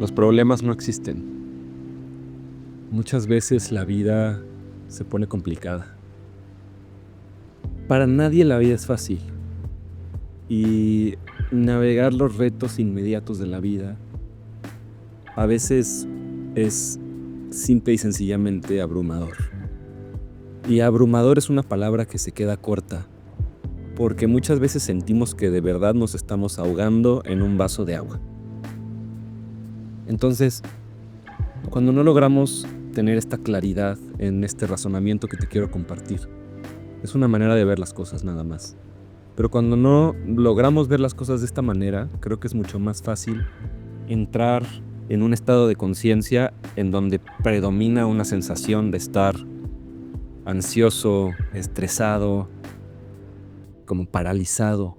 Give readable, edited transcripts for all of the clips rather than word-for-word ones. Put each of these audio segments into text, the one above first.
Los problemas no existen. Muchas veces la vida se pone complicada. Para nadie la vida es fácil. Y navegar los retos inmediatos de la vida a veces es simple y sencillamente abrumador. Y abrumador es una palabra que se queda corta, porque muchas veces sentimos que de verdad nos estamos ahogando en un vaso de agua. Entonces, cuando no logramos tener esta claridad en este razonamiento que te quiero compartir, es una manera de ver las cosas nada más. Pero cuando no logramos ver las cosas de esta manera, creo que es mucho más fácil entrar en un estado de conciencia en donde predomina una sensación de estar ansioso, estresado, como paralizado,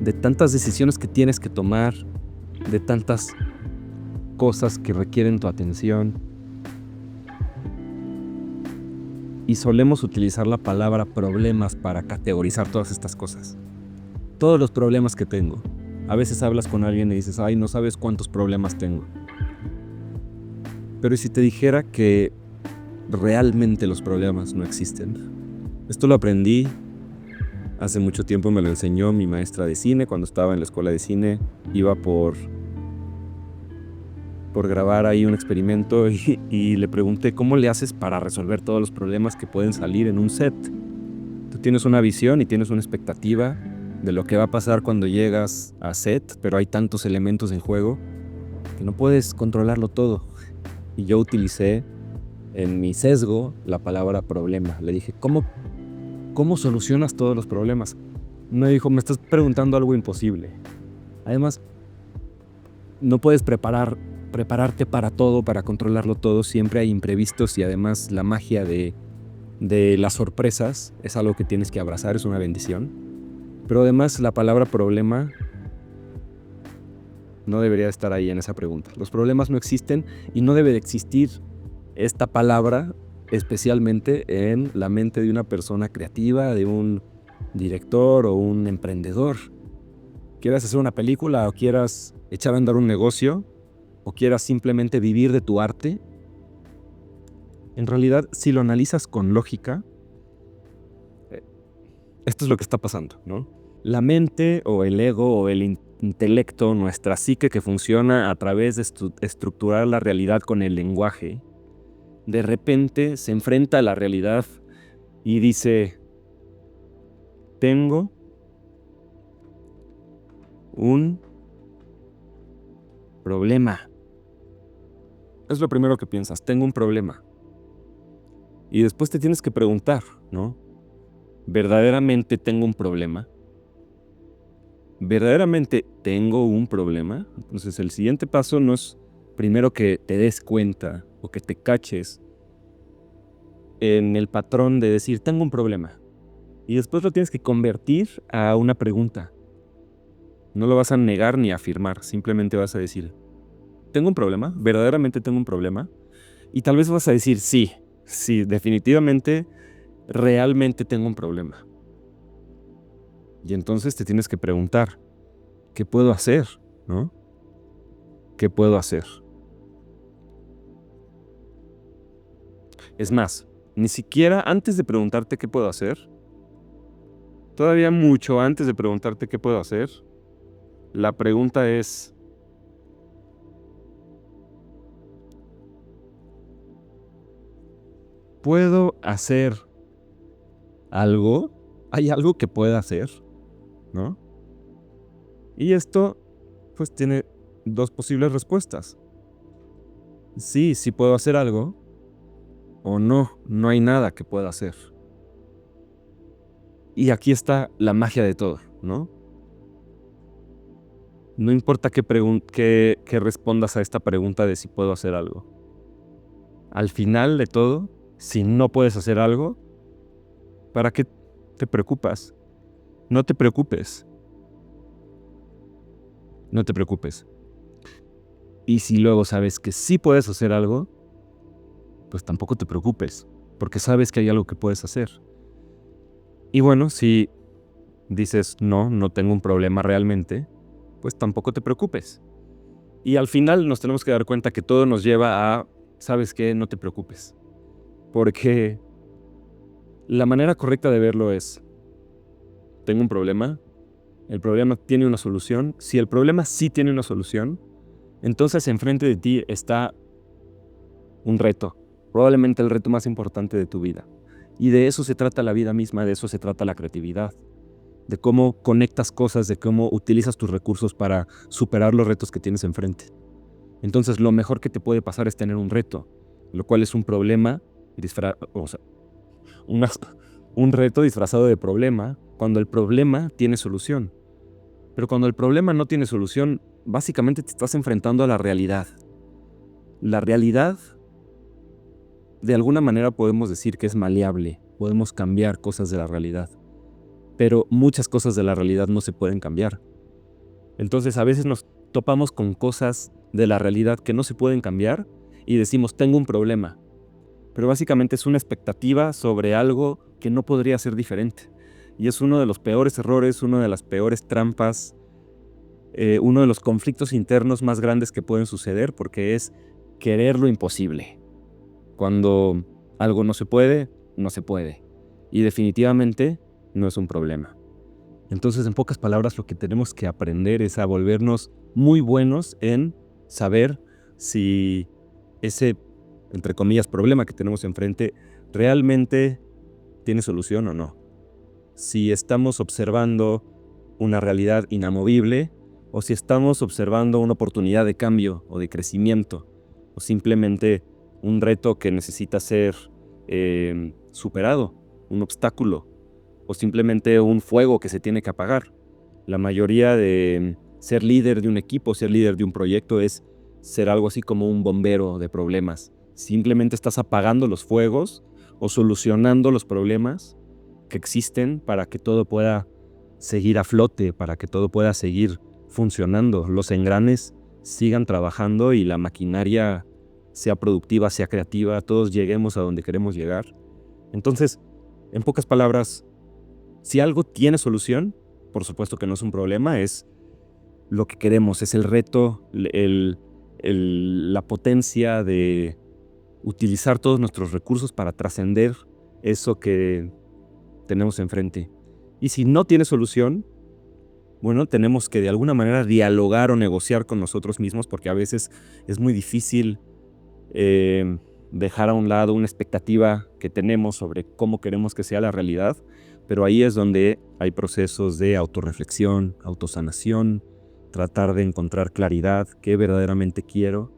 de tantas decisiones que tienes que tomar, de tantas cosas que requieren tu atención. Y solemos utilizar la palabra problemas para categorizar todas estas cosas. Todos los problemas que tengo. A veces hablas con alguien y dices, ay, no sabes cuántos problemas tengo. Pero ¿y si te dijera que realmente los problemas no existen? Esto lo aprendí hace mucho tiempo, me lo enseñó mi maestra de cine. Cuando estaba en la escuela de cine, iba por grabar ahí un experimento y le pregunté, ¿cómo le haces para resolver todos los problemas que pueden salir en un set? Tú tienes una visión y tienes una expectativa de lo que va a pasar cuando llegas a set, pero hay tantos elementos en juego que no puedes controlarlo todo. Y yo utilicé en mi sesgo la palabra problema. Le dije, ¿cómo solucionas todos los problemas? Me dijo, me estás preguntando algo imposible. Además, no puedes prepararte para todo, para controlarlo todo. Siempre hay imprevistos y además la magia de las sorpresas es algo que tienes que abrazar, es una bendición. Pero además la palabra problema no debería estar ahí en esa pregunta. Los problemas no existen y no debe de existir esta palabra, especialmente en la mente de una persona creativa, de un director o un emprendedor. Quieras hacer una película o quieras echar a andar un negocio o quieras simplemente vivir de tu arte, en realidad, si lo analizas con lógica, esto es lo que está pasando, ¿no? La mente o el ego o el intelecto, nuestra psique que funciona a través de estructurar la realidad con el lenguaje, de repente se enfrenta a la realidad y dice, tengo un problema. Es lo primero que piensas, tengo un problema. Y después te tienes que preguntar, ¿no? ¿Verdaderamente tengo un problema? ¿Verdaderamente tengo un problema? Entonces el siguiente paso no es primero que te des cuenta o que te caches en el patrón de decir, tengo un problema. Y después lo tienes que convertir a una pregunta. No lo vas a negar ni afirmar, simplemente vas a decir, ¿tengo un problema? ¿Verdaderamente tengo un problema? Y tal vez vas a decir, sí, definitivamente, realmente tengo un problema. Y entonces te tienes que preguntar, ¿qué puedo hacer? ¿No? ¿Qué puedo hacer? Es más, ni siquiera antes de preguntarte qué puedo hacer, todavía mucho antes de preguntarte qué puedo hacer, la pregunta es, ¿puedo hacer algo? ¿Hay algo que pueda hacer? ¿No? Y esto, pues, tiene dos posibles respuestas. Sí puedo hacer algo, o no hay nada que pueda hacer. Y aquí está la magia de todo, ¿no? No importa qué respondas a esta pregunta de si puedo hacer algo. Al final de todo, si no puedes hacer algo, ¿para qué te preocupas? No te preocupes. No te preocupes. Y si luego sabes que sí puedes hacer algo, pues tampoco te preocupes, porque sabes que hay algo que puedes hacer. Y bueno, si dices, no tengo un problema realmente, pues tampoco te preocupes. Y al final nos tenemos que dar cuenta que todo nos lleva a, ¿sabes qué? No te preocupes. Porque la manera correcta de verlo es, tengo un problema, el problema tiene una solución. Si el problema sí tiene una solución, entonces enfrente de ti está un reto, probablemente el reto más importante de tu vida. Y de eso se trata la vida misma, de eso se trata la creatividad, de cómo conectas cosas, de cómo utilizas tus recursos para superar los retos que tienes enfrente. Entonces, lo mejor que te puede pasar es tener un reto, lo cual es un problema, una- un reto disfrazado de problema, cuando el problema tiene solución. Pero cuando el problema no tiene solución, básicamente te estás enfrentando a la realidad. La realidad, de alguna manera podemos decir que es maleable, podemos cambiar cosas de la realidad, pero muchas cosas de la realidad no se pueden cambiar. Entonces a veces nos topamos con cosas de la realidad que no se pueden cambiar y decimos, tengo un problema, pero básicamente es una expectativa sobre algo que no podría ser diferente. Y es uno de los peores errores, una de las peores trampas, uno de los conflictos internos más grandes que pueden suceder, porque es querer lo imposible. Cuando algo no se puede, no se puede. Y definitivamente no es un problema. Entonces, en pocas palabras, lo que tenemos que aprender es a volvernos muy buenos en saber si ese, entre comillas, problema que tenemos enfrente realmente tiene solución o no. Si estamos observando una realidad inamovible o si estamos observando una oportunidad de cambio o de crecimiento o simplemente un reto que necesita ser superado, un obstáculo o simplemente un fuego que se tiene que apagar. La mayoría de ser líder de un equipo, ser líder de un proyecto es ser algo así como un bombero de problemas. Simplemente estás apagando los fuegos o solucionando los problemas que existen para que todo pueda seguir a flote, para que todo pueda seguir funcionando, los engranes sigan trabajando y la maquinaria sea productiva, sea creativa, todos lleguemos a donde queremos llegar. Entonces, en pocas palabras, si algo tiene solución, por supuesto que no es un problema, es lo que queremos, es el reto, la potencia de utilizar todos nuestros recursos para trascender eso que tenemos enfrente. Y si no tiene solución, bueno, tenemos que de alguna manera dialogar o negociar con nosotros mismos, porque a veces es muy difícil dejar a un lado una expectativa que tenemos sobre cómo queremos que sea la realidad, pero ahí es donde hay procesos de autorreflexión, autosanación, tratar de encontrar claridad, qué verdaderamente quiero,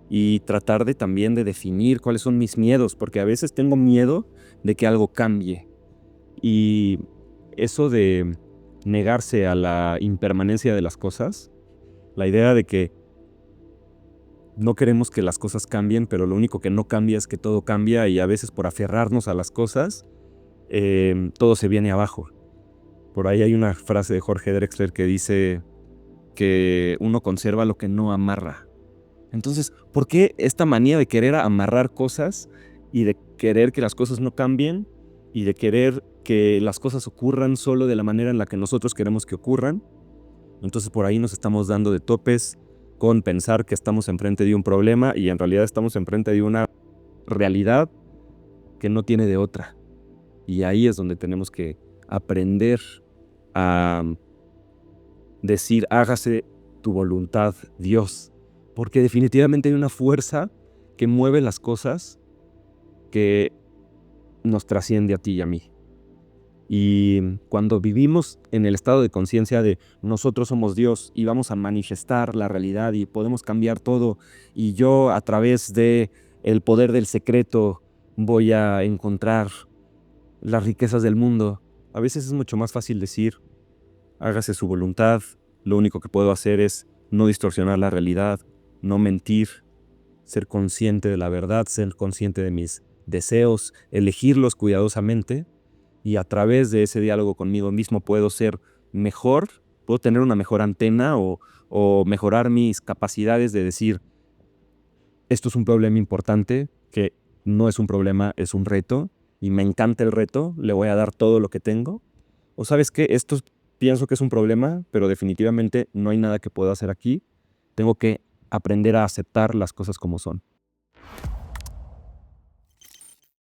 y tratar de también de definir cuáles son mis miedos, porque a veces tengo miedo de que algo cambie. Y eso de negarse a la impermanencia de las cosas, la idea de que no queremos que las cosas cambien, pero lo único que no cambia es que todo cambia y a veces por aferrarnos a las cosas, todo se viene abajo. Por ahí hay una frase de Jorge Drexler que dice que uno conserva lo que no amarra. Entonces, ¿por qué esta manía de querer amarrar cosas y de querer que las cosas no cambien y de querer que las cosas ocurran solo de la manera en la que nosotros queremos que ocurran? Entonces por ahí nos estamos dando de topes con pensar que estamos enfrente de un problema y en realidad estamos enfrente de una realidad que no tiene de otra. Y ahí es donde tenemos que aprender a decir, hágase tu voluntad, Dios. Porque definitivamente hay una fuerza que mueve las cosas que nos trasciende a ti y a mí. Y cuando vivimos en el estado de conciencia de nosotros somos Dios y vamos a manifestar la realidad y podemos cambiar todo, y yo a través de el poder del secreto voy a encontrar las riquezas del mundo, a veces es mucho más fácil decir, hágase su voluntad, lo único que puedo hacer es no distorsionar la realidad, no mentir, ser consciente de la verdad, ser consciente de mis deseos, elegirlos cuidadosamente. Y a través de ese diálogo conmigo mismo puedo ser mejor, puedo tener una mejor antena o mejorar mis capacidades de decir, esto es un problema importante, que no es un problema, es un reto, y me encanta el reto, le voy a dar todo lo que tengo. O sabes qué, esto pienso que es un problema, pero definitivamente no hay nada que pueda hacer aquí. Tengo que aprender a aceptar las cosas como son.